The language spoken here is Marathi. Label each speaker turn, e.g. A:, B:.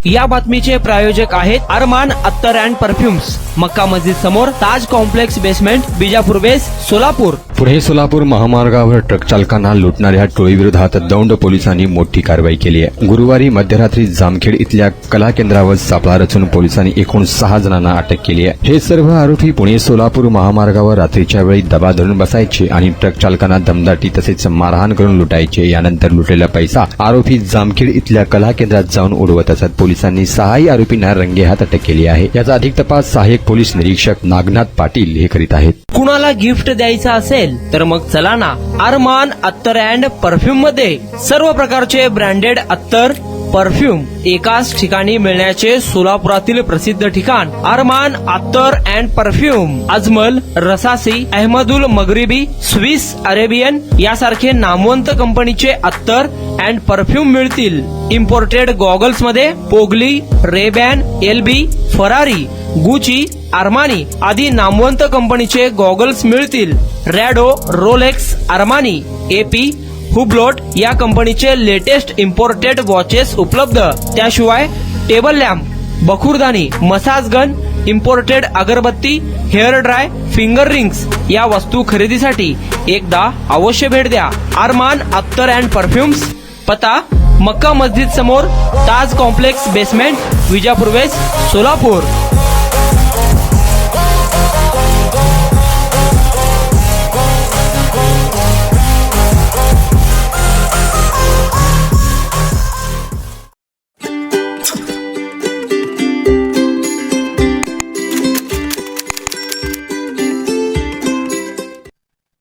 A: या बातमीचे प्रायोजक आहेत अरमान अत्तर अँड परफ्युम्स, मक्का मस्जिद समोर, ताज कॉम्प्लेक्स बेसमेंट, बिजापूर बेस, सोलापूर.
B: पुणे सोलापूर महामार्गावर ट्रक चालकांना लुटणाऱ्या टोळीविरोधात दौंड पोलिसांनी मोठी कारवाई केली आहे. गुरुवारी मध्यरात्री जामखेड इथल्या कला केंद्रावर सापळा रचून पोलिसांनी एकूण 6 जणांना अटक केली आहे. हे सर्व आरोपी पुणे सोलापूर महामार्गावर रात्रीच्या वेळी दबा धरून बसायचे आणि ट्रक चालकांना दमदाटी तसेच मारहाण करून लुटायचे. यानंतर लुटलेला पैसा आरोपी जामखेड इथल्या कला केंद्रात जाऊन उडवत असत. पोलिसांनी 6 आरोपींना रंगेहात अटक केली आहे. याचा अधिक तपास सहाय्यक पोलीस निरीक्षक नागनाथ पाटील हे करीत आहेत.
A: कुणाला गिफ्ट द्यायचं असेल तर मग चला ना अरमान अत्तर अँड परफ्यूम मध्ये. सर्व प्रकारचे ब्रँडेड अत्तर परफ्यूम एकाच ठिकाणी मिळण्याचे सोलापुरातील प्रसिद्ध ठिकाण Arman Attar and perfume. Ajmal, Rasasi, Ahmed Al Maghribi, Swiss Arabian यासारखे नामवंत कंपनीचे अत्तर अँड परफ्यूम मिळतील. इम्पोर्टेड गॉगल्स मध्ये पोगली, Ray Ban, LB, Ferrari, Gucci, Armani आदी नामवंत कंपनीचे गॉगल्स मिळतील. Rado, Rolex, Armani, AP, Hublot या कंपनीचे लेटेस्ट इम्पोर्टेड वॉचेस उपलब्ध. त्याशिवाय टेबल लॅम्प, बखुरदानी, मसाज गन, इम्पोर्टेड अगरबत्ती, हेअर ड्राय, फिंगर रिंग्स या वस्तू खरेदीसाठी एकदा अवश्य भेट द्या. अरमान अत्तर अँड परफ्युम्स, पता मक्का मस्जिद समोर, Taj complex basement, Vijapur west, Solapur.